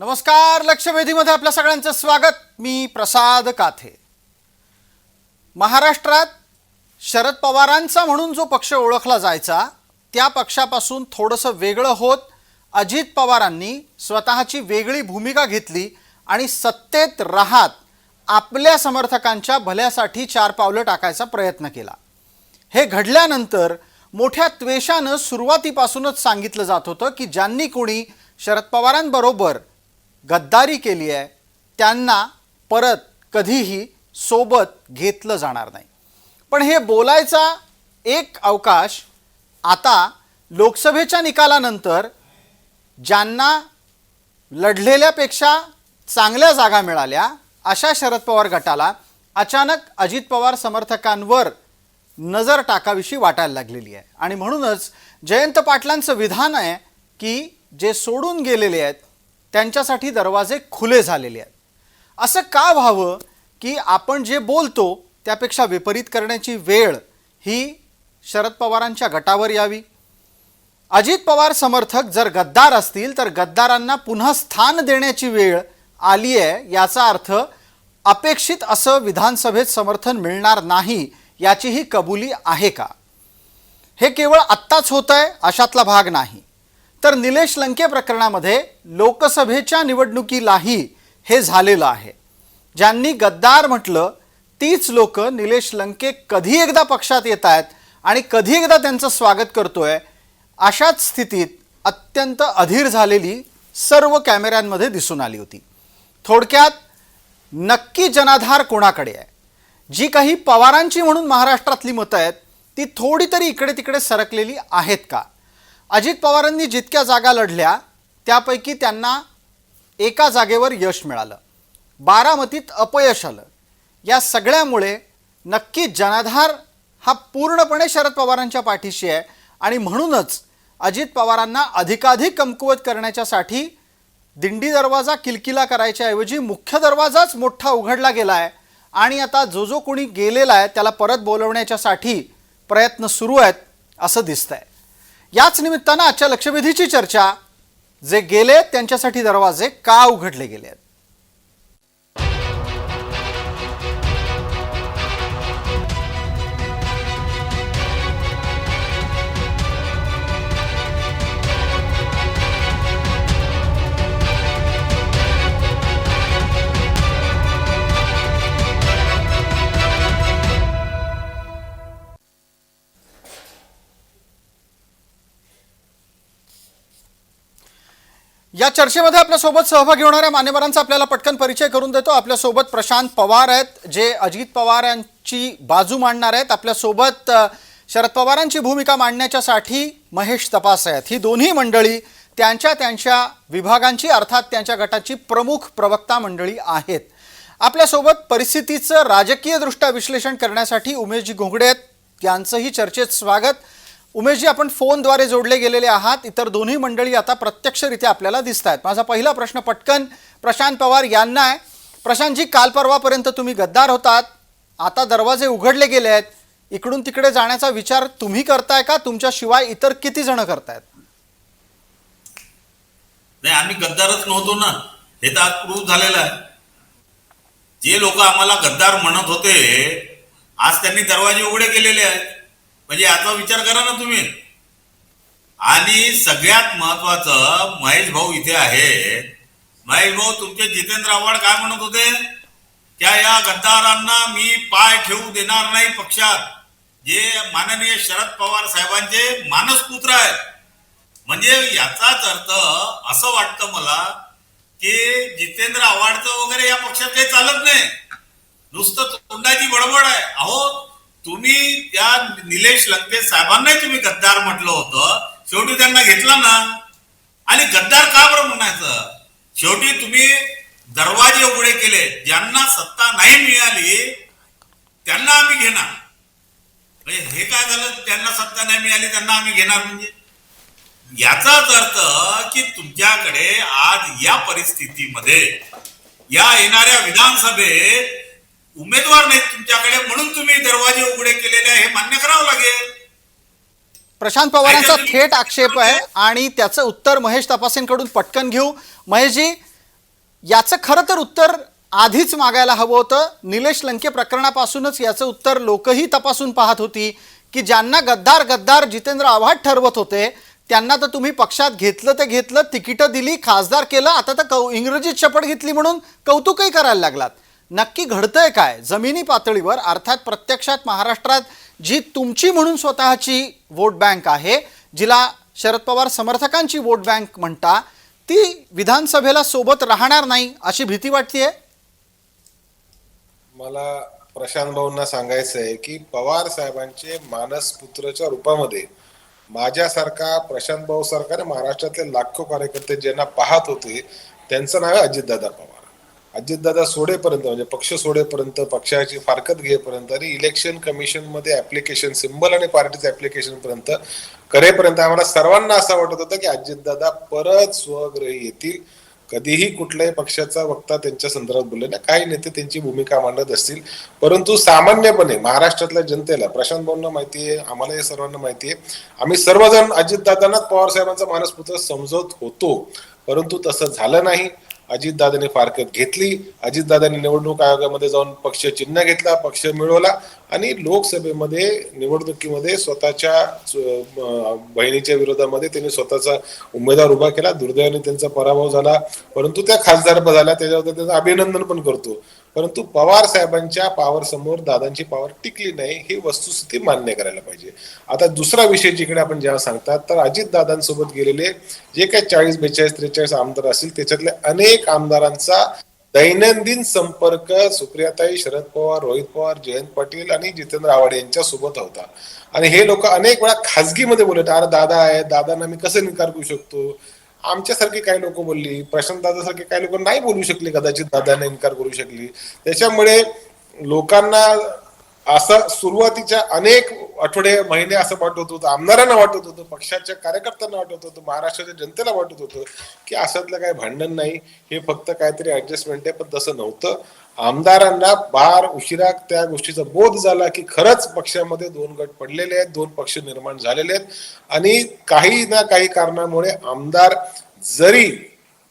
नमस्कार. लक्षवेधीमध्ये आपल्या सगळ्यांचं स्वागत. मी प्रसाद काथे. महाराष्ट्रात शरद पवारांचा म्हणून जो पक्ष ओळखला जायचा त्या पक्षापासून थोडंसं वेगळं होत अजित पवारांनी स्वतःची वेगळी भूमिका घेतली आणि सत्तेत राहत आपल्या समर्थकांच्या भल्यासाठी 4 पावलं टाकायचा प्रयत्न केला. हे घडल्यानंतर मोठ्या त्वेषानं सुरुवातीपासूनच सांगितलं जात होतं की ज्यांनी कोणी शरद पवारांबरोबर गद्दारी केली आहे त्यांना परत कधीही सोबत घेतलं जाणार नाही. पण हे बोलायचा एक अवकाश आता लोकसभेच्या निकालानंतर ज्यांना लढलेल्यापेक्षा चांगल्या जागा मिळाल्या अशा शरद पवार गटाला अचानक अजित पवार समर्थकांवर नजर टाकाविषयी वाटायला लागलेली आहे. आणि म्हणूनच जयंत पाटलांचं विधान आहे की जे सोडून गेलेले आहेत त्यांच्यासाठी दरवाजे खुले झालेले आहेत. असं का व्हावं की आपण जे बोलतो त्यापेक्षा विपरीत करण्याची वेळ ही शरद पवारांच्या गटावर यावी. अजित पवार समर्थक जर गद्दार असतील तर गद्दारांना पुन्हा स्थान देण्याची वेळ आली आहे याचा अर्थ अपेक्षित असं विधानसभेत समर्थन मिळणार नाही याचीही कबुली आहे का? हे केवळ आत्ताच होत आहे अशातला भाग नाही. तर निलेश लंके प्रकरणामध्ये लोकसभेच्या निवडणुकीलाही हे झालेलं आहे. ज्यांनी गद्दार म्हटलं तीच लोक निलेश लंके कधी एकदा पक्षात येत आहेत आणि कधी एकदा त्यांचं स्वागत करतोय अशाच स्थितीत अत्यंत अधीर झालेली सर्व कॅमेऱ्यांमध्ये दिसून आली होती. थोडक्यात नक्की जनाधार कोणाकडे आहे? जी काही पवारांची म्हणून महाराष्ट्रातली मतं आहेत ती थोडी तरी इकडे तिकडे सरकलेली आहेत का? अजित पवारांनी जितक्या जागा लढल्या त्यापैकी त्यांना एका जागेवर यश मिळालं, बारामतीत अपयश आलं. या सगळ्यामुळे नक्की जनाधार हा पूर्णपणे शरद पवारांच्या पाठीशी आहे आणि म्हणूनच अजित पवारांना अधिकाधिक कमकुवत करण्याच्यासाठी दिंडी दरवाजा किलकिला करायच्या ऐवजी मुख्य दरवाजाच मोठा उघडला गेला आहे आणि आता जो जो कोणी गेलेला आहे त्याला परत बोलवण्याच्यासाठी प्रयत्न सुरू आहेत असं दिसतंय. याच निमित्तानं आजच्या लक्षवेधीची चर्चा जे गेले त्यांच्यासाठी दरवाजे का उघडले गेले आहेत. या चर्चेमध्ये आपल्यासोबत सहभागी होणाऱ्या मान्यवरांचा आपल्याला पटकन परिचय करून देतो. आपल्यासोबत प्रशांत पवार आहेत जे अजित पवारांची बाजू मांडणार आहेत. आपल्यासोबत शरद पवारांची भूमिका मांडण्याच्यासाठी महेश तपास आहेत. ही दोन्ही मंडळी त्यांच्या विभागांची अर्थात त्यांच्या गटाची प्रमुख प्रवक्ता मंडळी आहेत. आपल्यासोबत परिस्थितीचं राजकीयदृष्ट्या विश्लेषण करण्यासाठी उमेशजी घोंगडे आहेत. त्यांचंही चर्चेत स्वागत. उमेशजी, आपण फोनद्वारे जोडले गेलेले आहात. इतर दोन्ही मंडळी आता प्रत्यक्षरित्या आपल्याला दिसत आहेत. माझा पहिला प्रश्न पटकन प्रशांत पवार यांना आहे. प्रशांतजी, काल परवापर्यंत तुम्ही गद्दार होतात, आता दरवाजे उघडले गेले आहेत. इकडून तिकडे जाण्याचा विचार तुम्ही करताय का? तुमच्याशिवाय इतर किती जण करतायत? नाही, आम्ही गद्दारच नव्हतो ना, हे तर आज प्रूव्ह झालेलं आहे. जे लोक आम्हाला गद्दार म्हणत होते आज त्यांनी दरवाजे उघडे केलेले आहेत. म्हणजे याचा विचार करा ना तुम्ही. आणि सगळ्यात महत्वाचं, महेश भाऊ इथे आहे. महेश भाऊ, तुमचे जितेंद्र आव्हाड काय म्हणत होते? त्या या गद्दारांना मी पाय ठेवू देणार नाही पक्षात, जे माननीय शरद पवार साहेबांचे मानसपुत्र आहेत. म्हणजे याचाच अर्थ असं वाटतं मला की जितेंद्र आव्हाडचं वगैरे या पक्षात काही चालत नाही, नुसतं तोंडाची बडबड आहे. अहो, तुम्ही त्या निलेश लंके साहेबांनाही तुम्ही गद्दार म्हटलं होतं, शेवटी त्यांना घेतला ना. आणि गद्दार का बरं म्हणायचं? शेवटी तुम्ही दरवाजे उघडे केले. ज्यांना सत्ता नाही मिळाली त्यांना आम्ही घेणार. म्हणजे हे काय झालं? त्यांना सत्ता नाही मिळाली त्यांना आम्ही घेणार म्हणजे याचाच अर्थ की तुमच्याकडे आज या परिस्थितीमध्ये या येणाऱ्या विधानसभेत उमेदवार नाहीत तुमच्याकडे, म्हणून तुम्ही दरवाजे उघडे केलेले आहे, हे मान्य करावं लागेल. प्रशांत पवारांचा थेट आक्षेप आहे आणि त्याचं उत्तर महेश तपासेंकडून पटकन घेऊ. महेशजी, याचं खरं तर उत्तर आधीच मागायला हवं होतं. निलेश लंके प्रकरणापासूनच याचं उत्तर लोकही तपासून पाहत होती की ज्यांना गद्दार गद्दार जितेंद्र आव्हाड ठरवत होते त्यांना तर तुम्ही पक्षात घेतलं ते घेतलं, तिकीटं दिली, खासदार केलं, आता तर इंग्रजीत शपथ घेतली म्हणून कौतुकही करायला लागलात. नक्की घडतंय काय जमिनी पातळीवर? अर्थात प्रत्यक्षात महाराष्ट्रात जी तुमची म्हणून स्वतःची वोट बँक आहे, जिला शरद पवार समर्थकांची वोट बँक म्हणता, ती विधानसभेला सोबत राहणार नाही अशी भीती वाटतेय. मला प्रशांत भाऊंना सांगायचं आहे की पवार साहेबांचे मानसपुत्रच्या रूपामध्ये माझ्यासारखा, प्रशांत भाऊ सारखा महाराष्ट्रातले लाखो कार्यकर्ते ज्यांना पाहत होते त्यांचं नाव आहे अजितदादा पवार. अजितदादा सोडेपर्यंत, म्हणजे पक्ष सोडेपर्यंत, पक्षाची फारकत घेईपर्यंत आणि इलेक्शन कमिशन मध्ये ऍप्लिकेशन सिंबल आणि पार्टीचं ऍप्लिकेशन पर्यंत करेपर्यंत आम्हाला सर्वांना असं वाटत होतं की अजितदादा परत स्वगृही येतील. कधीही कुठल्याही पक्षाचा वक्ता त्यांच्या संदर्भात बोलले नाही. काही नेते त्यांची भूमिका मांडत असतील, परंतु सामान्यपणे महाराष्ट्रातल्या जनतेला, प्रशांत भाऊंना माहिती आहे, आम्हाला हे सर्वांना माहिती आहे, आम्ही सर्वजण अजितदादांनाच पवार साहेबांचा मानसपुत्र समजत होतो. परंतु तसं झालं नाही. अजितदादांनी फारकत घेतली. अजितदादांनी निवडणूक आयोगामध्ये जाऊन पक्ष चिन्ह घेतला, पक्ष मिळवला आणि लोकसभेमध्ये निवडणुकीमध्ये स्वतःच्या बहिणीच्या विरोधामध्ये त्यांनी स्वतःचा उमेदवार उभा केला. दुर्दैवाने त्यांचा पराभव झाला, परंतु त्या खासदार झाल्या, त्याच्याबद्दल त्यांचं अभिनंदन पण करतो. परंतु पवार साहेबांच्या पॉवर समोर दादांची पॉवर टिकली नाही, ही वस्तुस्थिती मान्य करायला पाहिजे. आता दुसरा विषय जिकडे आपण जेव्हा सांगतात, तर अजितदादांसोबत गेलेले जे काही 40, 42, 43 आमदार असतील त्याच्यातले अनेक आमदारांचा दैनंदिन संपर्क सुप्रियाताई, शरद पवार, रोहित पवार, जयंत पाटील आणि जितेंद्र आव्हाड यांच्या सोबत होता. आणि हे लोक अनेक वेळा खासगीमध्ये बोलत, अरे दादा आहे, दादांना मी कसं निकार करू शकतो. आमच्यासारखी काही लोक बोलली, प्रशांत दादासारखे काही लोक नाही बोलू शकले, कदाचित दादांना इन्कार करू शकली. त्याच्यामुळे लोकांना असं सुरुवातीच्या अनेक आठवडे, महिने असं वाटत होतं, आमदारांना वाटत होतं, पक्षाच्या कार्यकर्त्यांना वाटत होतं, महाराष्ट्राच्या जनतेला वाटत होतं की अशातलं काही भांडण नाही, हे फक्त काहीतरी ऍडजस्टमेंट आहे. पण तसं नव्हतं. आमदारांना फार उशिरा त्या गोष्टीचा बोध झाला की खरंच पक्षामध्ये दोन गट पडलेले आहेत, दोन पक्ष निर्माण झालेले आहेत आणि काही ना काही कारणामुळे आमदार जरी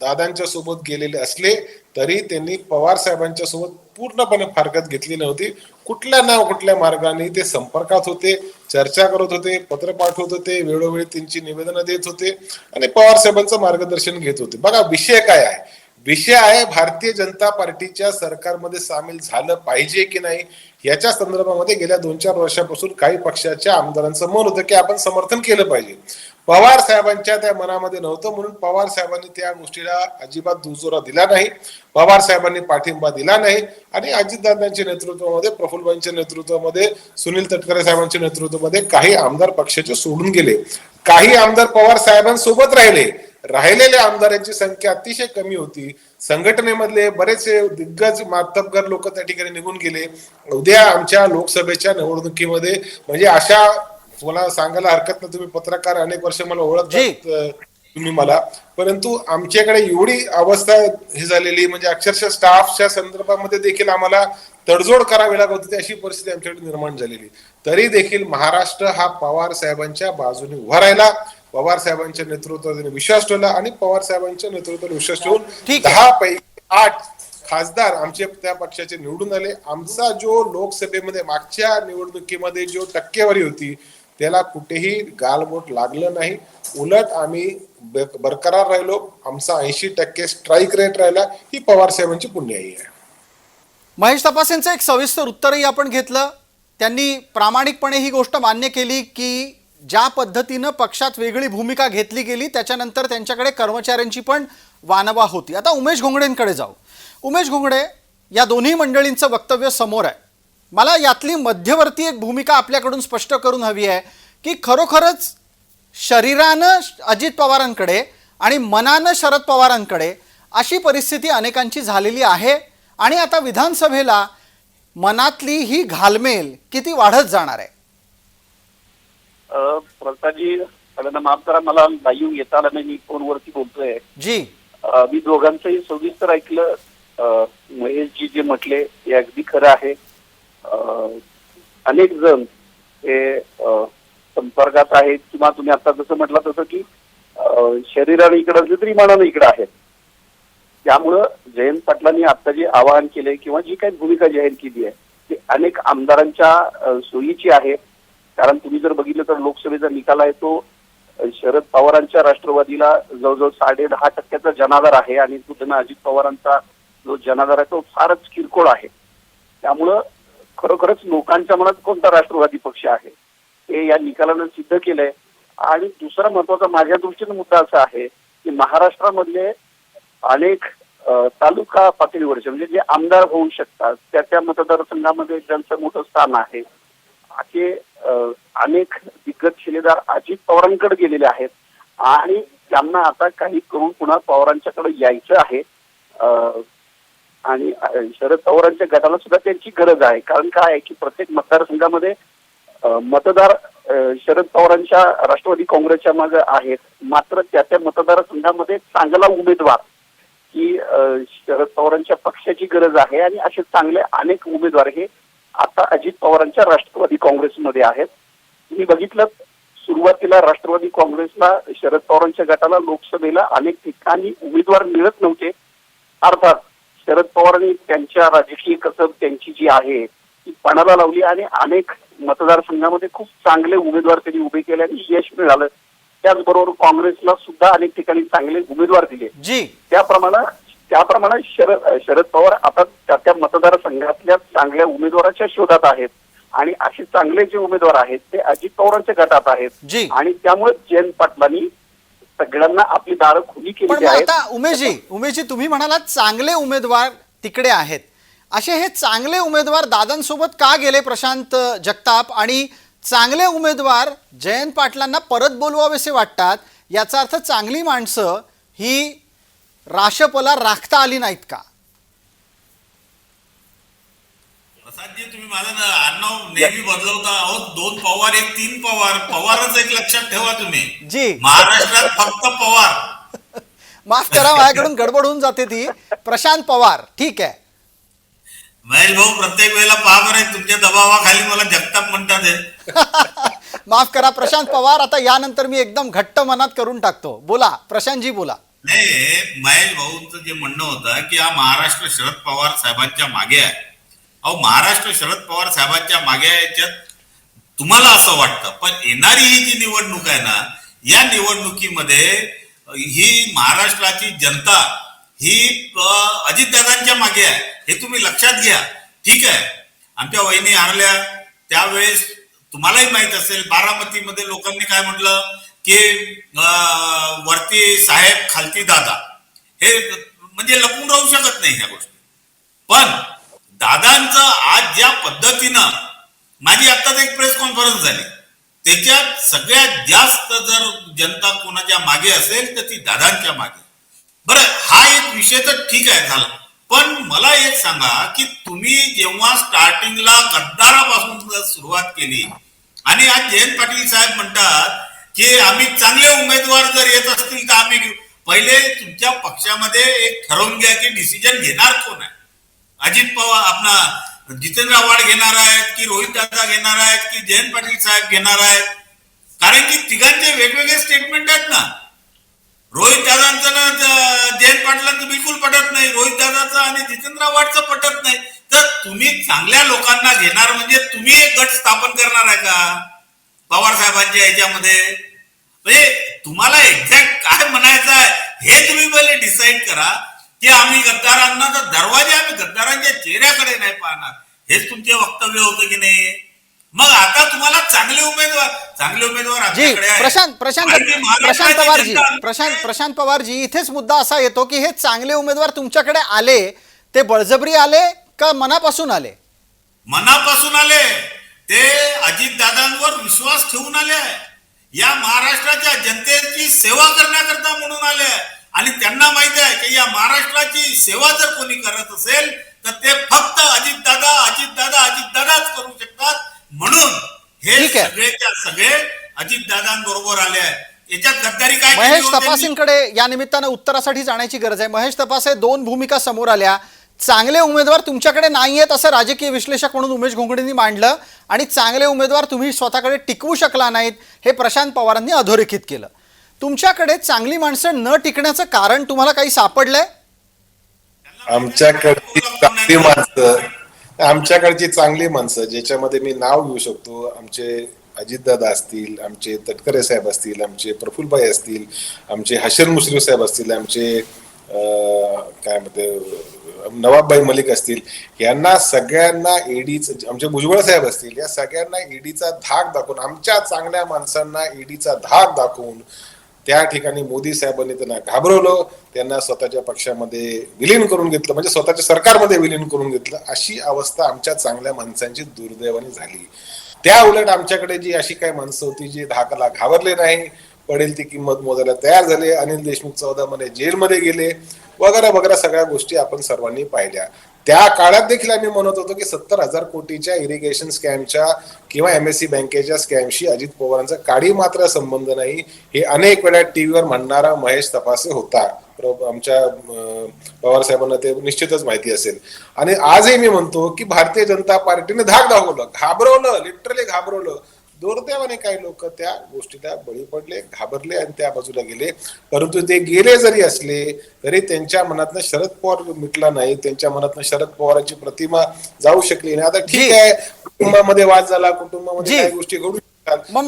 दादांच्या सोबत गेलेले असले तरी त्यांनी पवार साहेबांच्या सोबत पूर्णपणे फारकत घेतली नव्हती. कुठल्या ना कुठल्या मार्गाने ते संपर्कात होते, चर्चा करत होते, पत्र पाठवत होते, वेळोवेळी त्यांची निवेदनं देत होते आणि पवार साहेबांचं मार्गदर्शन घेत होते. बघा विषय काय आहे, विषय आहे भारतीय जनता पार्टीच्या सरकारमध्ये सामील झालं पाहिजे की नाही याच्या संदर्भामध्ये गेल्या 2-4 वर्षापासून काही पक्षाच्या आमदारांचं मन होतं की आपण समर्थन केलं पाहिजे. पवार साहेबांच्या त्या मनामध्ये नव्हतं, म्हणून पवार साहेबांनी त्या गोष्टीला अजिबात दुजोरा दिला नाही, पवार साहेबांनी पाठिंबा दिला नाही आणि अजितदादांच्या नेतृत्वामध्ये, प्रफुल्लभाईंच्या नेतृत्वामध्ये, सुनील तटकरे साहेबांच्या नेतृत्वामध्ये काही आमदार पक्षाचे सोडून गेले. काही आमदार पवार साहेबांसोबत राहिले. राहिलेल्या आमदारांची संख्या अतिशय कमी होती. संघटनेमधले बरेचसे दिग्गज मातब्बर लोक त्या ठिकाणी निघून गेले. उद्या आमच्या लोकसभेच्या निवडणुकीमध्ये, म्हणजे अशा, मला सांगायला हरकत नाही, तुम्ही पत्रकार अनेक वर्ष मला ओळखतात तुम्ही मला, परंतु आमच्याकडे एवढी अवस्था ही झालेली, म्हणजे अक्षरशः स्टाफच्या संदर्भामध्ये देखील आम्हाला तडजोड करावी लागत होती, अशी परिस्थिती आमच्याकडे निर्माण झालेली. तरी देखील महाराष्ट्र हा पवार साहेबांच्या बाजूने उभा राहिला, पवार साहेबांच्या नेतृत्वाने विश्वास ठेवला आणि पवार साहेबांच्या नेतृत्वाने विश्वास ठेवून 10 पैकी 8 खासदार आमचे त्या पक्षाचे निवडून आले. आमचा जो लोकसभेमध्ये मागच्या निवडणुकीमध्ये जो टक्केवारी होती त्याला कुठेही गालबोट लागलं नाही, उलट आम्ही बरकरार राहिलो. आमचा 80% स्ट्राईक रेट राहिला. ही पवार साहेबांची पुण्याई आहे. महेश तपासेंचं एक सविस्तर उत्तरही आपण घेतलं. त्यांनी प्रामाणिकपणे ही गोष्ट मान्य केली की ज्या पद्धतीनं पक्षात वेगळी भूमिका घेतली गेली त्याच्यानंतर त्यांच्याकडे कर्मचाऱ्यांची पण वानवा होती. आता उमेश घोंगडेंकडे जाऊ. उमेश घोंगडे, या दोन्ही मंडळींचं वक्तव्य समोर आहे. मला यातली मध्यवर्ती एक भूमिका आपल्याकडून स्पष्ट करून हवी आहे की खरोखरच शरीरानं अजित पवारांकडे आणि मनानं शरद पवारांकडे अशी परिस्थिती अनेकांची झालेली आहे आणि आता विधानसभेला मनातली ही घालमेल किती वाढत जाणार आहे? प्रसादजी, सगळ्यांना माफ करा, मला लाईव्ह येता आला नाही, मी फोनवरती बोलतोय जी. मी दोघांचंही सविस्तर ऐकलं. महेशजी जे म्हटले ते अगदी खरं आहे. अनेक जण हे संपर्कात आहेत किंवा तुम्ही आता जसं म्हटलं तसं की शरीराने इकडे असले तरी मनाने इकडे आहेत. त्यामुळं जयंत पाटलांनी आता जे आवाहन केलंय किंवा जी काही भूमिका जाहीर केली आहे ती अनेक आमदारांच्या सोयीची आहे. कारण तुम्ही जर बघितलं तर लोकसभेचा निकाल आहे तो शरद पवारांच्या राष्ट्रवादीला जवळजवळ 10.5% जनाधार आहे आणि तो त्यांना अजित पवारांचा जो जनाधार आहे तो फारच किरकोळ आहे. त्यामुळं खरोखरच लोकांच्या मनात कोणता राष्ट्रवादी पक्ष आहे हे या निकालानं सिद्ध केलंय. आणि दुसरा महत्वाचा माझ्या दृष्टीने मुद्दा असा आहे की महाराष्ट्रामधले अनेक तालुका पातळीवरचे म्हणजे जे आमदार होऊ शकतात त्या मतदारसंघामध्ये ज्यांचं मोठं स्थान आहे असे अनेक दिग्गज शिलेदार अजित पवारांकडे गेलेले आहेत आणि त्यांना आता काही करून पुन्हा पवारांच्याकडे यायचं आहे. आणि शरद पवारांच्या गटाला सुद्धा त्यांची गरज आहे. कारण काय आहे की प्रत्येक मतदारसंघामध्ये मतदार शरद पवारांच्या राष्ट्रवादी काँग्रेसच्या मागे आहेत. मात्र त्या मतदारसंघामध्ये चांगला उमेदवार ही शरद पवारांच्या पक्षाची गरज आहे आणि असे चांगले अनेक उमेदवार हे आता अजित पवारांच्या राष्ट्रवादी काँग्रेसमध्ये आहेत. तुम्ही बघितलं सुरुवातीला राष्ट्रवादी काँग्रेसला शरद पवारांच्या गटाला लोकसभेला अनेक ठिकाणी उमेदवार मिळत नव्हते. अर्थात शरद पवारांनी त्यांच्या राजकीय कसब त्यांची जी आहे ती पणाला लावली आणि अनेक मतदारसंघामध्ये खूप चांगले उमेदवार त्यांनी उभे केले आणि यश मिळालं. त्याचबरोबर काँग्रेसला सुद्धा अनेक ठिकाणी चांगले उमेदवार दिले. त्याप्रमाणे शरद पवार आता त्या मतदारसंघातल्या चांगल्या उमेदवाराच्या शोधात आहेत आणि असे चांगले जे उमेदवार आहेत ते अजित पवारांच्या गटात आहेत आणि त्यामुळे जयंत पाटलांनी सगळ्यांना आपली दारं खुली केली आहेत. आता उमेशजी तुम्ही म्हणालात चांगले उमेदवार तिकडे आहेत. असे हे चांगले उमेदवार दादांसोबत का गेले प्रशांत जगताप आणि चांगले उमेदवार जयंत पाटलांना परत बोलवावेसे वाटतात याचा अर्थ चांगली माणसं ही राशपला राखता आली नाहीत का? प्रसादजी तुम्ही माझं आडनाव नेहमी बदलवता. अहो 2 पवार 1 3 पवार पवारच एक लक्षात ठेवा तुम्ही. जी महाराष्ट्रात फक्त पवार. माफ करा माझ्याकडून गडबड होऊन जाते ती. प्रशांत पवार ठीक आहे. महेश भाऊ प्रत्येक वेळेला पहा बरं तुमच्या दबावाखाली मला जगताप म्हणतात. माफ करा प्रशांत पवार. आता यानंतर मी एकदम घट्ट मनात करून टाकतो. बोला प्रशांतजी बोला. नाही महेश भाऊंचं जे म्हणणं होतं की हा महाराष्ट्र शरद पवार साहेबांच्या मागे आहे. अहो महाराष्ट्र शरद पवार साहेबांच्या मागे आहे याच्यात तुम्हाला असं वाटतं पण येणारी ही जी निवडणूक आहे ना या निवडणुकीमध्ये ही महाराष्ट्राची जनता ही अजितदादांच्या मागे आहे हे तुम्ही लक्षात घ्या. ठीक आहे आमच्या वहिनी हारल्या त्यावेळेस तुम्हालाही माहित असेल बारामतीमध्ये लोकांनी काय म्हटलं की वरती साहेब खालती दादा हे म्हणजे लपून राहू शकत नाही ह्या गोष्टी. पण दादांचं आज ज्या पद्धतीनं माझी आत्ताच एक प्रेस कॉन्फरन्स झाली त्याच्यात सगळ्यात जास्त जर जनता कोणाच्या मागे असेल तर ती दादांच्या मागे. बरं हा एक विषय तर ठीक आहे झाला पण मला एक सांगा की तुम्ही जेव्हा स्टार्टिंगला गद्दारापासून सुरुवात केली आणि आज जयंत पाटील साहेब म्हणतात की आम्ही चांगले उमेदवार जर येत असतील तर आम्ही पहिले तुमच्या पक्षामध्ये एक ठरवून घ्या की डिसिजन घेणार कोण आहे. अजित पवार आपला जितेंद्र आव्हाड घेणार आहेत की रोहित दादा घेणार आहेत की जयंत पाटील साहेब घेणार आहेत. कारण की तिघांचे वेगवेगळे स्टेटमेंट आहेत ना. रोहित दादांचं ना जयंत पाटलांचं बिलकुल पटत नाही. रोहित दादाचं आणि जितेंद्र आव्हाडचं पटत नाही. तर तुम्ही चांगल्या लोकांना घेणार म्हणजे तुम्ही एक गट स्थापन करणार आहे का पवार साहेबांच्या याच्यामध्ये. म्हणजे तुम्हाला एक्झॅक्ट काय म्हणायचं आहे हे तुम्ही पहिले डिसाईड करा की आम्ही गद्दारांना तर दरवाजे आम्ही गद्दारांच्या चेहऱ्याकडे नाही पाहणार हेच तुमचे वक्तव्य होतं की नाही. मग आता तुम्हाला चांगले उमेदवार आपल्याकडे आहेत. प्रशांत पवारजी इथेच मुद्दा असा येतो की हे चांगले उमेदवार तुमच्याकडे आले ते बळजबरी आले का मनापासून आले? मनापासून आले. ते अजितदादांवर विश्वास ठेवून आले. या महाराष्ट्राच्या जनतेची सेवा करण्याकरता म्हणून आले आणि त्यांना माहिती आहे की या महाराष्ट्राची सेवा जर कोणी करत असेल तर ते फक्त अजितदादाच करू शकतात. म्हणून हे सगळेच्या सगळे अजितदादांबरोबर आले आहेत. याच्यात गद्दारी काय? महेश तपासेंकडे या निमित्तानं उत्तरासाठी जाण्याची गरज आहे. महेश तपासे 2 भूमिका समोर आल्या. चांगले उमेदवार तुमच्याकडे नाही आहेत असं राजकीय विश्लेषक म्हणून उमेश घोंगडेंनी मांडलं आणि चांगले उमेदवार तुम्ही स्वतःकडे टिकवू शकला नाहीत हे प्रशांत पवारांनी अधोरेखित केलं. तुमच्याकडे चांगली माणसं न टिकण्याचं कारण तुम्हाला काही सापडलंय? आमच्याकडची चांगली माणसं, आमच्याकडची चांगली माणसं ज्याच्यामध्ये मी नाव घेऊ शकतो, आमचे अजितदादा असतील, आमचे तटकरे साहेब असतील, आमचे प्रफुल्लभाई असतील, आमचे हसन मुश्रीफ साहेब असतील, आमचे काय म्हणते नवाबभाई मलिक असतील, यांना सगळ्यांना ईडीचं, आमचे भुजबळ साहेब असतील, या सगळ्यांना ईडीचा धाक दाखवून, आमच्या चांगल्या माणसांना ईडीचा धाक दाखवून त्या ठिकाणी मोदी साहेबांनी त्यांना घाबरवलं, त्यांना स्वतःच्या पक्षामध्ये विलीन करून घेतलं, म्हणजे स्वतःच्या सरकारमध्ये विलीन करून घेतलं. अशी अवस्था आमच्या चांगल्या माणसांची दुर्दैवाने झाली. त्या उलट आमच्याकडे जी अशी काही माणसं होती जी धाकाला घाबरले नाही, पडेल ती किंमत मोजायला तयार झाले, अनिल देशमुख 14 महिने जेलमध्ये गेले, वगैरे वगैरे सगळ्या गोष्टी आपण सर्वांनी पाहिल्या. त्या काळात देखील आम्ही म्हणत होतो की 70,000 कोटीच्या इरिगेशन स्कॅमच्या किंवा MSC बँकेच्या स्कॅमशी अजित पवारांचा काडी मात्र संबंध नाही, हे अनेक वेळा टीव्हीवर म्हणणारा महेश तपासे होता. आमच्या पवार साहेबांना ते निश्चितच माहिती असेल. आणि आजही मी म्हणतो की भारतीय जनता पार्टीने धाक दाखवलं, घाबरवलं, लिटरली घाबरवलं. दुर्दैवाने काही लोक त्या गोष्टीला बळी पडले, घाबरले आणि त्या बाजूला गेले. परंतु ते गेले जरी असले तरी त्यांच्या मनातनं शरद पवार मिटला नाही, त्यांच्या मनातनं शरद पवारांची प्रतिमा जाऊ शकली नाही. आता ठीक आहे, कुटुंबामध्ये वाद झाला, कुटुंबामध्ये काही गोष्टी घडू शकतात. मग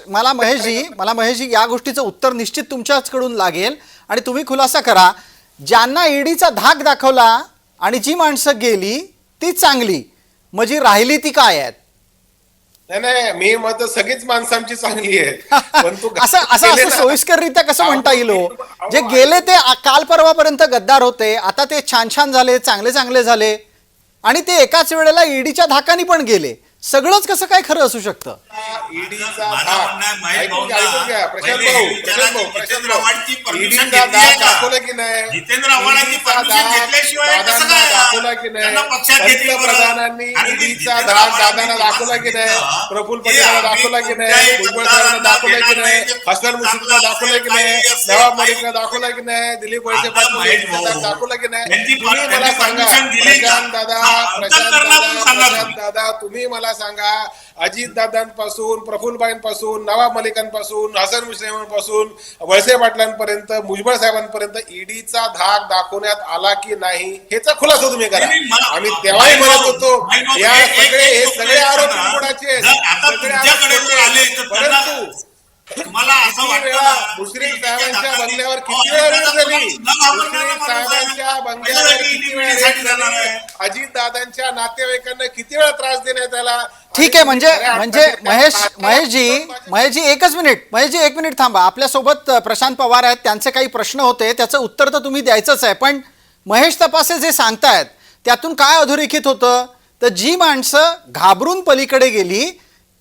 मला महेशजी या गोष्टीचं उत्तर निश्चित तुमच्याचकडून लागेल आणि तुम्ही खुलासा करा. ज्यांना ईडीचा धाक दाखवला आणि जी माणसं गेली ती चांगली, मग जी राहिली ती काय आहेत? नाही, मी मत सगळीच माणसं आमची चांगली आहे. असं सोयीस्कररित्या कसं म्हणता येईल? जे गेले ते काल परवापर्यंत गद्दार होते, आता ते छान छान झाले, चांगले चांगले झाले, आणि ते एकाच वेळेला ईडीच्या धाकानी पण गेले. सगळंच कसं काय खरं असू शकतं? ईडीचा धाक दाखवलं की नाही, पंतप्रधानांनी ईडीचा धाक दादांना दाखवला की नाही, प्रफुल्ल पटेलला दाखवला की नाही, भुजबळ साहेबांना दाखवला की नाही, हसन मुश्रीफला दाखवला की नाही, नवाब मलिकला दाखवला की नाही, दिलीप वळसे पाटील दाखवला की नाही. तुम्ही मला सांगा प्रशांत दादा, तुम्ही मला सांगा, अजित दादांपासून, प्रफुल्लभाईंपासून, नवाब मलिकांपासून, हसन मुश्रीफांपासून, वळसे पाटलांपर्यंत, भुजबळ साहेबांपर्यंत ईडीचा धाक दाखवण्यात आला की नाही, ह्याचा खुलासा तुम्ही करा. आम्ही तेव्हाही म्हणत होतो या सगळे आरोप कोणाचे, परंतु मला असं वाटतं मुश्रीफ साहेबांच्या बंगल्यावर किती वेळा रेड झाली, मुश्रीफ साहेबांच्या बंगल्यावर किती वेळा रेड झाली, अजित दादांच्या नातेवाईकांना किती वेळा त्रास देण्यात आला. ठीक आहे, म्हणजे महेशजी एक मिनिट थांबा. आपल्यासोबत प्रशांत पवार आहेत, त्यांचे काही प्रश्न होते, त्याचं उत्तर तर तुम्ही द्यायचंच आहे. पण महेश तपासे जे सांगतायत त्यातून काय अधोरेखित होतं? तर जी माणसं घाबरून पलीकडे गेली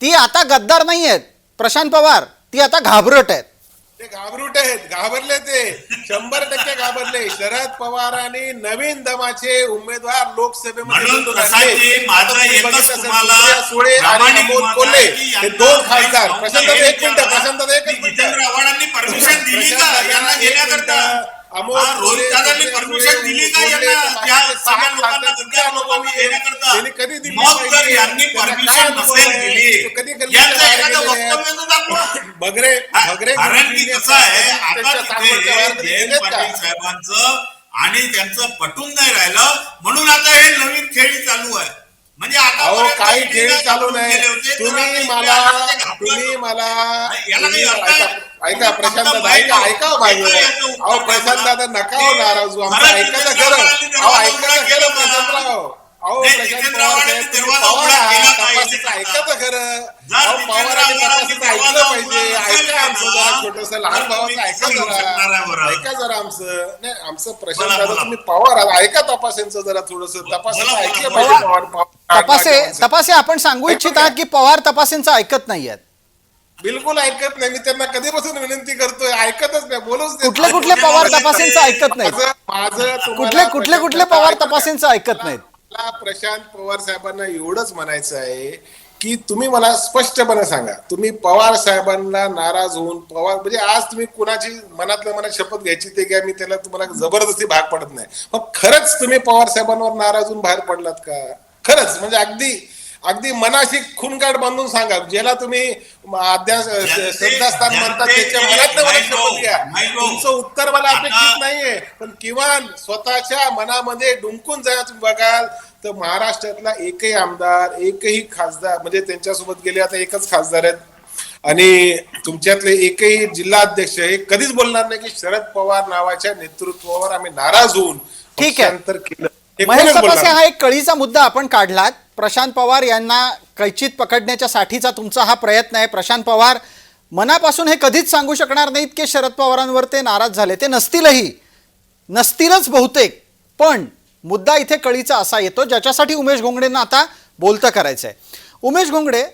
ती आता गद्दार नाही आहेत प्रशांत पवार, ती आता घाबरट आहेत. ते घाबरूट आहेत, घाबरले, ते 100% घाबरले. शरद पवारांनी नवीन दमाचे उमेदवार लोकसभेमध्ये सुळे आणि अमोल कोल्हे हे 2 खासदार. प्रशांत एक मिनिट, परमिशन दिली का यांना घेण्याकरता? रोहित दादांनी परमिशन दिली का यांना त्या सगळ्या लोकांना गद्दार लोकांना घेण्याकरता? मग जर यांनी परमिशन नसेल दिली, यांचं एखादं वक्तव्य तर दाखवा. कारण की कसं आहे, आता तिथे जयंत पाटील साहेबांचं आणि त्यांचं पटून नाही राहिलं, म्हणून आता हे नवीन खेळी चालू आहे. म्हणजे आता काही खेळ चालू नाही. तुम्ही मला ऐका प्रशांत दादा, ऐका माझं. प्रशांत दादा नका हो नाराज, आमचं ऐकायचं खरं. ऐकायचं खरं प्रशांतराव. प्रशांत पवार साहेब, तपासाचं ऐकायचं खरं. पवारांनी तपासाचं ऐकलं पाहिजे. ऐका आमचं जरा, छोटस लहान भावाचं ऐका जरा आमचं. नाही, आमचं प्रशांत दादा, तुम्ही पवार ऐका तपासांचं जरा थोडस. तपासाचं ऐकलं पाहिजे. तपासे आपण सांगू इच्छित आहात की पवार तपासेंचं ऐकत नाहीयेत? बिलकुल ऐकत नाही. मी त्यांना कधीपासून विनंती करतोय, ऐकतच नाही, बोलूच. कुठले पवार तपासेंचं ऐकत नाहीत? कुठले पवार तपासेंचं ऐकत नाहीत? प्रशांत पवार साहेबांना एवढंच म्हणायचं आहे की तुम्ही मला स्पष्टपणे सांगा, तुम्ही पवार साहेबांना नाराज होऊन, पवार म्हणजे आज तुम्ही कुणाची मनातल्या मनात शपथ घ्यायची ते घ्या, मी त्याला तुम्हाला जबरदस्ती भाग पडत नाही. मग खरंच तुम्ही पवार साहेबांवर नाराज होऊन बाहेर पडलात का? खरंच म्हणजे अगदी अगदी मनाशी खूनगाठ बांधून सांगा, ज्याला तुम्ही श्रद्धास्थान म्हणतात त्याच्या मनात शपथ घ्या. तुमचं उत्तर मला अपेक्षित नाहीये, पण किमान स्वतःच्या मनामध्ये डुंकून जायला तुम्ही बघाल तर महाराष्ट्रातला एकही आमदार, एकही खासदार, म्हणजे त्यांच्यासोबत गेले आता एकच खासदार आहेत, आणि तुमच्यातले एकही जिल्हाध्यक्ष हे कधीच बोलणार नाही की शरद पवार नावाच्या नेतृत्वावर आम्ही नाराज होऊन ठीक आहे. पक्षांतर केलं. हे महेश कोणीच बोलणार तपासे, नाही. हा एक कळीचा मुद्दा आपण काढलात. प्रशांत पवार यांना कैचित पकडण्याच्या साठीचा तुमचा हा प्रयत्न आहे. प्रशांत पवार मनापासून हे कधीच सांगू शकणार नाहीत की शरद पवारांवर ते नाराज झाले. ते नसतीलच बहुतेक. पण मुद्दा इथे कळीचा असा येतो ज्याच्यासाठी उमेश घोंगडेंना आता बोलतं करायचं आहे. उमेश घोंगडे,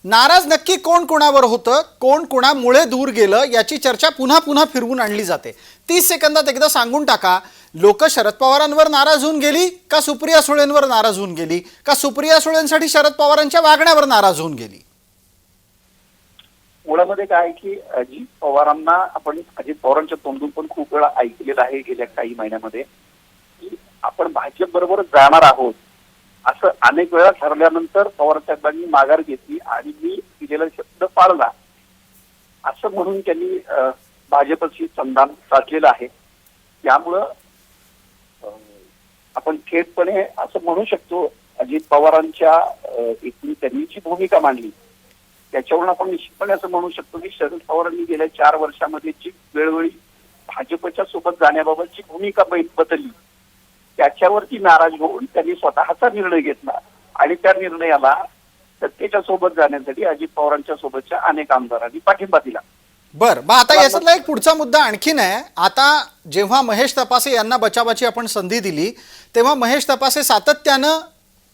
नाराज नक्की कोण कोणावर होतं, कोण कोणामुळे दूर गेलं, याची चर्चा पुन्हा पुन्हा फिरवून आणली जाते. 30 सेकंदात एकदा सांगून टाका, लोक शरद पवारांवर नाराज होऊन गेली का सुप्रिया सुळेंवर नाराज होऊन गेली, का सुप्रिया सुळेंसाठी शरद पवारांच्या वागण्यावर नाराज होऊन गेली? मुळामध्ये काय आहे की अजित पवारांना आपण अजित पवारांच्या तोंडून पण खूप वेळा ऐकलेलं आहे गेल्या काही महिन्यामध्ये की आपण भाजप बरोबरच जाणार आहोत असं अनेक वेळा ठरल्यानंतर पवार साहेबांनी माघार घेतली आणि मी दिलेला शब्द पाळला असं म्हणून त्यांनी भाजपशी संधान साधलेलं आहे. त्यामुळं आपण थेटपणे असं म्हणू शकतो अजित पवारांच्या एकूण त्यांनी जी भूमिका मांडली त्याच्यावरून आपण निश्चितपणे असं म्हणू शकतो की शरद पवारांनी गेल्या 4 वर्षामध्ये जी वेळोवेळी भाजपच्या सोबत जाण्याबाबतची भूमिका बदलली त्याच्यावरती नाराज होऊन त्यांनी स्वतःचा निर्णय घेतला आणि त्या निर्णयाला सत्तेच्या सोबत जाण्यासाठी अजित पवारांच्या सोबतच्या अनेक आमदारांनी पाठिंबा दिला. बर, मग आता याच्यातला एक पुढचा मुद्दा आणखीन आहे. आता जेव्हा महेश तपासे यांना बचावाची आपण संधी दिली तेव्हा महेश तपासे सातत्यानं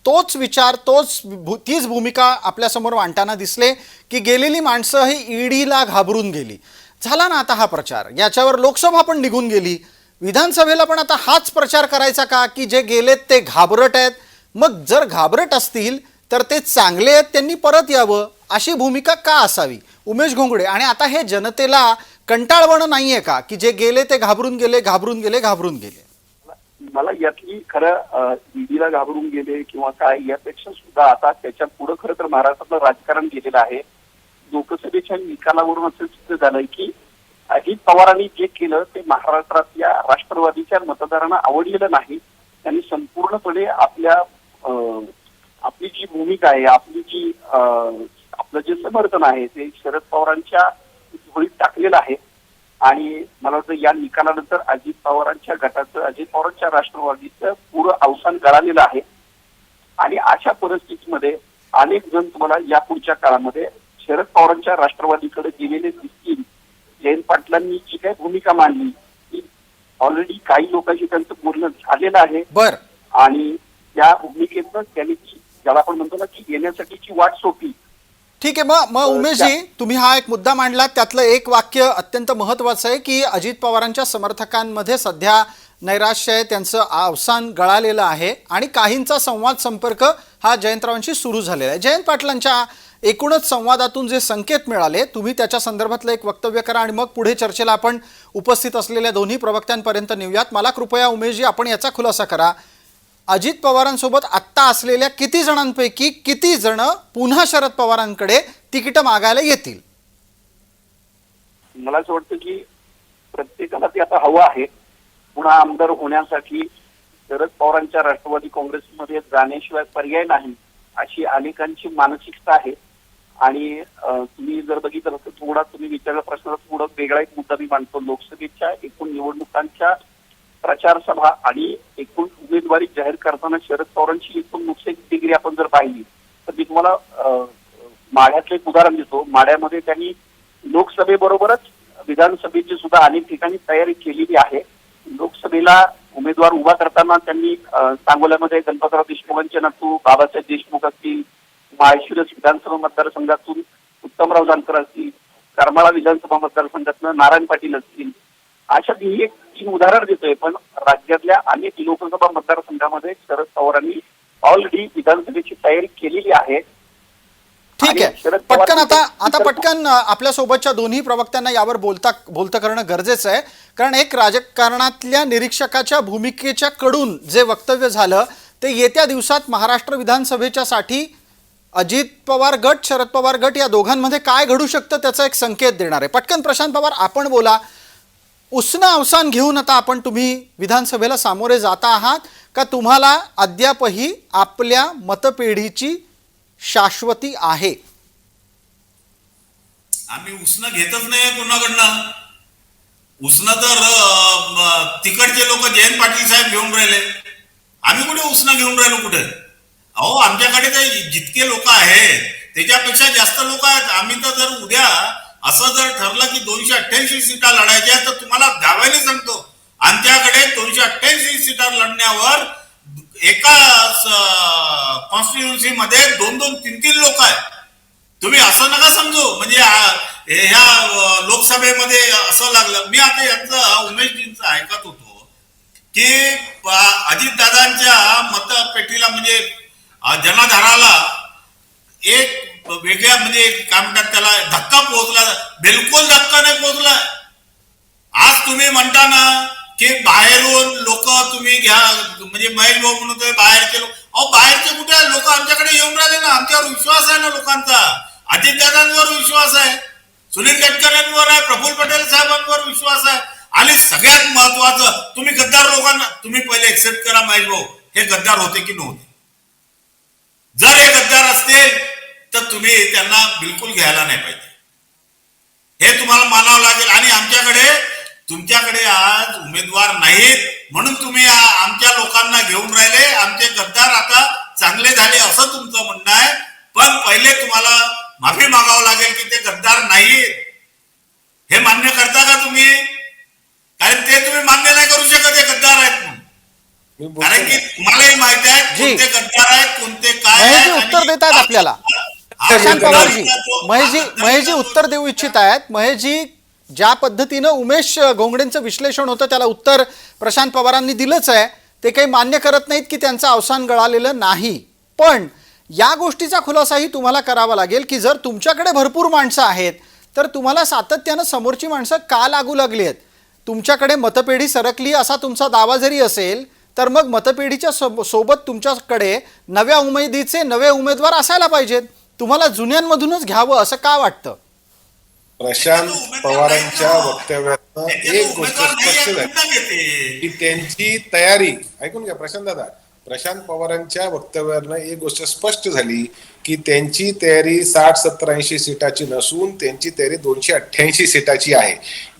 तोच विचार तीच भूमिका आपल्यासमोर मांडताना दिसले की गेलेली माणसं ही ईडीला घाबरून गेली. झाला ना आता हा प्रचार, याच्यावर लोकसभा पण निघून गेली, विधानसभेला पण आता हाच प्रचार करायचा का की जे गेलेत ते घाबरट आहेत? मग जर घाबरट असतील तर ते चांगले आहेत, त्यांनी परत यावं, अशी भूमिका का असावी? उमेश घोंगडे, आणि आता हे जनतेला कंटाळवणं नाहीये का की जे गेले ते घाबरून गेले? मला यातली खरं ईडीला घाबरून गेले किंवा काय यापेक्षा सुद्धा आता त्याच्या पुढे खरं तर महाराष्ट्रातलं राजकारण गेलेलं आहे. लोकसभेच्या निकालावरून असं सिद्ध झालंय की अजित पवारांनी जे केलं ते महाराष्ट्रातल्या राष्ट्रवादीच्या मतदारांना आवडलेलं नाही. त्यांनी संपूर्णपणे आपली जी भूमिका आहे, आपलं जे समर्थन आहे ते शरद पवारांच्या झोळीत टाकलेलं आहे. आणि मला वाटतं या निकालानंतर अजित पवारांच्या गटाचं, अजित पवारांच्या राष्ट्रवादीचं पुरं अवसान गळालेलं आहे. आणि अशा परिस्थितीमध्ये अनेक जण तुम्हाला या पुढच्या काळामध्ये शरद पवारांच्या राष्ट्रवादीकडे गेलेले दिसतील. जयंत पाटलांनी जी काही भूमिका मांडली ती ऑलरेडी काही लोकांशी त्यांचं बोलणं झालेलं आहे. बर, आणि त्या भूमिकेतनं त्यांनी ज्याला आपण म्हणतो ना की येण्यासाठीची वाट सोपली. ठीक आहे. मग उमेशजी, तुम्ही हा एक मुद्दा मांडला, त्यातलं एक वाक्य अत्यंत महत्वाचं आहे की अजित पवारांच्या समर्थकांमध्ये सध्या नैराश्य आहे, त्यांचं अवसान गळालेलं आहे आणि काहींचा संवाद संपर्क हा जयंतरावांशी सुरू झालेला आहे. जयंत पाटलांच्या एकूणच संवादातून जे संकेत मिळाले, तुम्ही त्याच्या संदर्भातलं एक वक्तव्य करा आणि मग पुढे चर्चेला आपण उपस्थित असलेल्या दोन्ही प्रवक्त्यांपर्यंत नेऊयात. मला कृपया उमेशजी आपण याचा खुलासा करा, अजित पवारांसोबत आत्ता असलेल्या किती जणांपैकी किती जण पुन्हा शरद पवारांकडे तिकीट मागायला येतील? मला असं वाटतं की प्रत्येकाला ते आता हवं आहे. पुन्हा आमदार होण्यासाठी शरद पवारांच्या राष्ट्रवादी काँग्रेसमध्ये जाण्याशिवाय पर्याय नाही अशी अनेकांची मानसिकता आहे. आणि तुम्ही जर बघितलं तर थोडा तुम्ही विचारला प्रश्नाला थोडा वेगळा एक मुद्दा मी मांडतो. लोकसभेच्या एकूण निवडणुकांच्या प्रचार सभा आणि एकूण उमेदवारी जाहीर करताना शरद पवारांची एकूण नुकसानी डिग्री आपण जर पाहिली तर मी तुम्हाला माढ्यातलं एक उदाहरण देतो. माढ्यामध्ये त्यांनी लोकसभेबरोबरच विधानसभेची सुद्धा अनेक ठिकाणी तयारी केलेली आहे. लोकसभेला उमेदवार उभा करताना त्यांनी सांगोल्यामध्ये गणपतराव देशमुखांचे नातू बाबासाहेब देशमुख असतील, माळशिरस विधानसभा मतदारसंघातून उत्तमराव जानकर असतील, करमाळा विधानसभा मतदारसंघातून नारायण पाटील असतील, अशा मी एक 3 उदाहरण देतोय. पण राज्यातल्या अनेक लोकसभा मतदारसंघामध्ये शरद पवारांनी ऑलरेडी विधानसभेची तयारी केलेली आहे. ठीक आहे, पटकन आता पटकन आपल्या सोबतच्या दोन्ही प्रवक्त्यांना यावर बोलतं करणं गरजेचं आहे. कारण एक राजकारणातल्या निरीक्षकाच्या भूमिकेच्या कडून जे वक्तव्य झालं ते येत्या दिवसात महाराष्ट्र विधानसभेच्या साठी अजित पवार गट, शरद पवार गट या दोघांमध्ये काय घडू शकतं त्याचा एक संकेत देणार आहे. पटकन प्रशांत पवार आपण बोला. उसनं अवसान घेऊन आता तुम्ही विधानसभेला सामोरे जाता आहात का तुम्हाला अद्यापही आपल्या मतपेढीची शाश्वती आहे? आम्ही उसनं घेतच नाही कोणाकडनं. उसनं तर तिकडचे लोक जयंत पाटील साहेब घेऊन राहिले. आम्ही कुठे उसनं घेऊन राहिलो कुठे? अहो आमच्याकडे तर जितके लोक आहेत त्याच्यापेक्षा जास्त लोक आहेत. आम्ही तर जर उद्या असं जर ठरलं की 288 सीटा लढायच्या तर तुम्हाला दाव्याने सांगतो आमच्याकडे 288 सीटा लढण्यावर एका कॉन्स्टिट्युन्सी मध्ये 2-2, 3-3 लोक आहेत. तुम्ही असं नका समजू म्हणजे ह्या लोकसभेमध्ये असं लागलं. मी आता यांचं उमेशजींचं ऐकत होतो की अजितदादांच्या मतपेटीला म्हणजे जनाधाराला एक वेगळ्या म्हणजे काय म्हणतात त्याला धक्का पोहोचला. बिलकुल धक्का नाही पोहोचला. आज तुम्ही म्हणता ना की बाहेरून लोक तुम्ही घ्या म्हणजे महेश भाऊ म्हणतोय बाहेरचे लोक. अहो बाहेरचे कुठे लोक आमच्याकडे येऊन राहिले ना. आमच्यावर विश्वास आहे ना लोकांचा. अजितदादांवर विश्वास आहे, सुनील गडकरींवर आहे, प्रफुल्ल पटेल साहेबांवर विश्वास आहे. आणि सगळ्यात महत्वाचं तुम्ही गद्दार लोकांना तुम्ही पहिले एक्सेप्ट करा महेश भाऊ हे गद्दार होते की नव्हते. जर हे गद्दार असतील तर तुम्ही त्यांना बिलकुल घ्यायला नाही पाहिजे. हे तुम्हाला मानावं लागेल. आणि तुमच्याकडे आज उमेदवार नाहीत म्हणून तुम्ही आमच्या लोकांना घेऊन राहिले. आमचे गद्दार आता चांगले झाले असं तुमचं म्हणणं आहे. पण पहिले तुम्हाला माफी मागावं लागेल की ते गद्दार नाहीत. हे मान्य करता का तुम्ही? कारण ते तुम्ही मान्य नाही करू शकत हे गद्दार आहेत म्हणून. कारण की तुम्हालाही माहिती आहे कोणते गद्दार आहेत कोणते काय महेशजी उत्तर देत आहेत आपल्याला. प्रशांत पवारजी, महेशजी उत्तर देऊ इच्छित आहेत. महेशजी, ज्या पद्धतीनं उमेश घोंगडेंचं विश्लेषण होतं त्याला उत्तर प्रशांत पवारांनी दिलंच आहे. ते काही मान्य करत नाहीत की त्यांचं अवसान गळालेलं नाही. पण या गोष्टीचा खुलासाही तुम्हाला करावा लागेल की जर तुमच्याकडे भरपूर माणसं आहेत तर तुम्हाला सातत्यानं समोरची माणसं का लागू लागली आहेत? तुमच्याकडे मतपेढी सरकली असा तुमचा दावा जरी असेल तर मग मतपेढीच्या सोबत तुमच्याकडे नव्या उमेदीचे नवे उमेदवार असायला पाहिजेत. तुम्हाला जुन्यांमधूनच घ्यावं असं का वाटतं? प्रशांत पवारांच्या वक्तव्यातनं एक गोष्ट स्पष्ट झाली की त्यांची तयारी ऐकून घ्या प्रशांत दादा. प्रशांत पवारांच्या वक्तव्यावरनं एक गोष्ट स्पष्ट झाली की त्यांची तयारी 60, 70, 80 सीटाची नसून त्यांची तयारी 288 सीटाची आहे.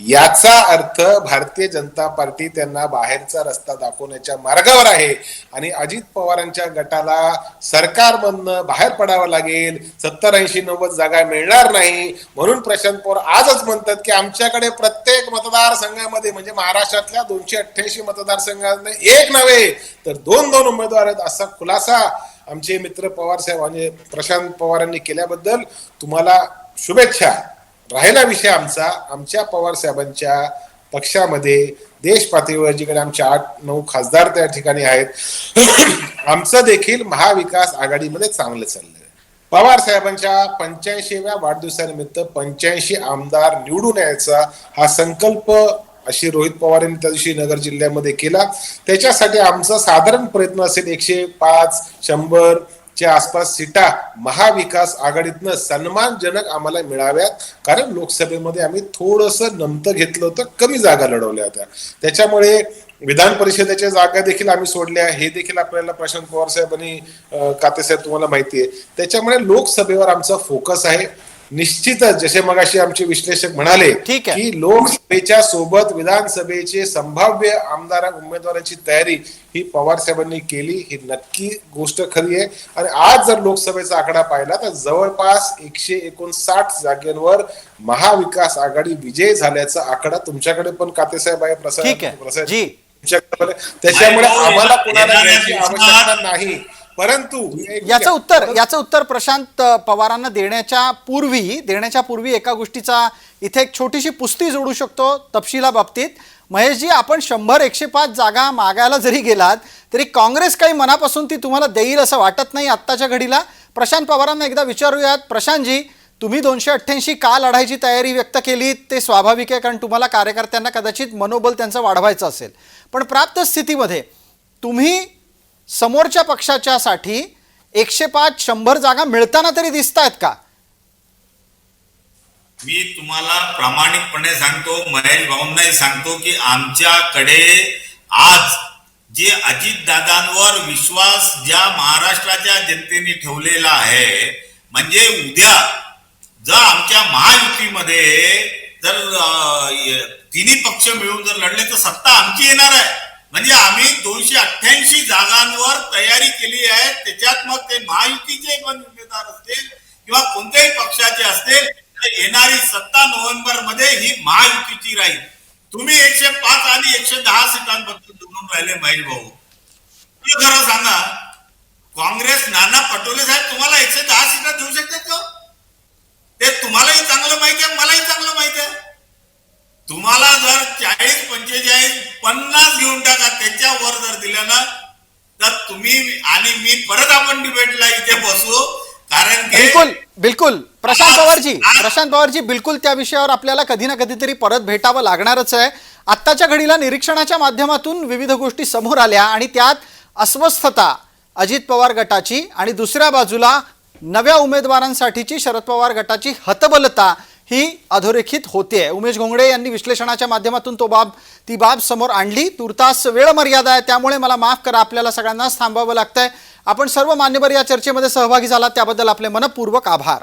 याचा अर्थ भारतीय जनता पार्टी त्यांना बाहेरचा रस्ता दाखवण्याच्या मार्गावर आहे आणि अजित पवारांच्या गटाला सरकारमधनं बाहेर पडावं लागेल. 70, 80, 90 जागा मिळणार नाही. म्हणून प्रशांत पवार आजच म्हणतात की आमच्याकडे प्रत्येक मतदारसंघामध्ये म्हणजे महाराष्ट्रातल्या 288 मतदारसंघांमध्ये एक नव्हे तर 2-2 उमेदवार आहेत असा खुलासा आमचे मित्र पवार साहेब आणि प्रशांत पवारांनी केल्याबद्दल तुम्हाला शुभेच्छा. राहिला विषय आमच्या पवार साहेबांच्या पक्षामध्ये देश पातळीवर जिकडे आमचे 8-9 खासदार त्या ठिकाणी आहेत आमचं देखील महाविकास आघाडीमध्ये चांगलं चाललंय. पवार साहेबांच्या 85व्या वाढदिवसानिमित्त 85 आमदार निवडून यायचा हा संकल्प अशी रोहित पवार यांनी त्या दिवशी नगर जिल्ह्यामध्ये केला. त्याच्यासाठी आमचा साधारण प्रयत्न असेल 105-100 च्या आसपास सीटा महाविकास आघाडीतनं सन्मानजनक आम्हाला मिळाव्यात. कारण लोकसभेमध्ये आम्ही थोडंसं नमतं घेतलं होतं, कमी जागा लढवल्या होत्या. त्याच्यामुळे विधान परिषदेच्या जागा देखील आम्ही सोडल्या. हे देखील आपल्याला प्रशांत पवार साहेब आणि काते साहेब तुम्हाला माहिती आहे. त्याच्यामुळे लोकसभेवर आमचा फोकस आहे. निश्चितच जसे मगाशी आमचे विश्लेषक म्हणाले की लोकसभेच्या सोबत विधानसभेचे संभाव्य आमदार उमेदवारांची तयारी ही पवार साहेबांनी केली. ही नक्की गोष्ट खरी आहे. आणि आज जर लोकसभेचा आकडा पाहिला तर जवळपास 159 जागेवर महाविकास आघाडी विजय झाल्याचा आकडा तुमच्याकडे पण काते साहेब आहे, प्रसाद त्याच्यामुळे आम्हाला कोणाला घ्यायची आवश्यकता नाही. परंतु याचं उत्तर प्रशांत पवारांना देण्याच्या पूर्वी एका गोष्टीचा इथे एक छोटीशी पुस्ती जोडू शकतो तपशिलाबाबतीत. महेशजी, आपण 100-105 जागा मागायला जरी गेलात तरी काँग्रेस काही मनापासून ती तुम्हाला देईल असं वाटत नाही आत्ताच्या घडीला. प्रशांत पवारांना एकदा विचारूयात. प्रशांतजी, तुम्ही 288 का लढायची तयारी व्यक्त केली ते स्वाभाविक आहे कारण तुम्हाला कार्यकर्त्यांना कदाचित मनोबल त्यांचं वाढवायचं असेल. पण प्राप्त स्थितीमध्ये तुम्ही समोरच्या पक्षाच्यासाठी 105 100 जागा मिळताना तरी दिसत आहेत का? मी तुम्हाला प्रामाणिकपणे सांगतो, महेश भाऊंनाही सांगतो की आमच्याकडे आज जे अजितदादांवर विश्वास ज्या महाराष्ट्राच्या जनतेने ठेवलेला आहे, म्हणजे उद्या जर आमच्या महायुतीमध्ये जर तिन्ही पक्ष मिळून जर लढले तर सत्ता आमची येणार आहे. म्हणजे आम्ही 288 जागांवर तयारी केली आहे. त्याच्यात मग ते महायुतीचे पण उमेदवार असतील किंवा कोणत्याही पक्षाचे असतील, येणारी सत्ता नोव्हेंबर मध्ये ही महायुतीची राहील. तुम्ही 105 आणि 110 सीटांबद्दल बोलून राहिले महेश भाऊ. खरं सांगा, काँग्रेस नाना पटोले साहेब तुम्हाला 110 सीटा देऊ शकतात का? ते तुम्हालाही चांगलं माहिती आहे, मलाही चांगलं माहिती आहे. तुम्हाला जर 40 45 50 घेऊन टाका, त्याच्यावर जर दिलं ना तर तुम्ही आणि मी परत आपण डिबेटला इथे बसू. कारण बिलकुल बिलकुल प्रशांत पवारजी बिलकुल त्या विषयावर आपल्याला कधी ना कधीतरी परत भेटावं लागणारच आहे. आत्ताच्या घडीला निरीक्षणाच्या माध्यमातून विविध गोष्टी समोर आल्या आणि त्यात अस्वस्थता अजित पवार गटाची आणि दुसऱ्या बाजूला नव्या उमेदवारांसाठीची शरद पवार गटाची हतबलता ही अधोरेखित होते. उमेश घोंगडे यांनी विश्लेषणाच्या माध्यमातून ती बाब समोर आणली. तुर्तास वेळ मर्यादा आहे, त्यामुळे मला माफ करा, आपल्याला सगळ्यांनाच थांबावं लागतंय. आपण सर्व मान्यवर या चर्चेमध्ये सहभागी झालात त्याबद्दल आपले मनपूर्वक आभार.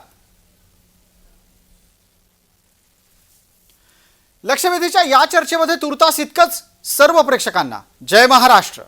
लक्षवेधीच्या या चर्चेमध्ये तुर्तास इतकंच. सर्व प्रेक्षकांना जय महाराष्ट्र.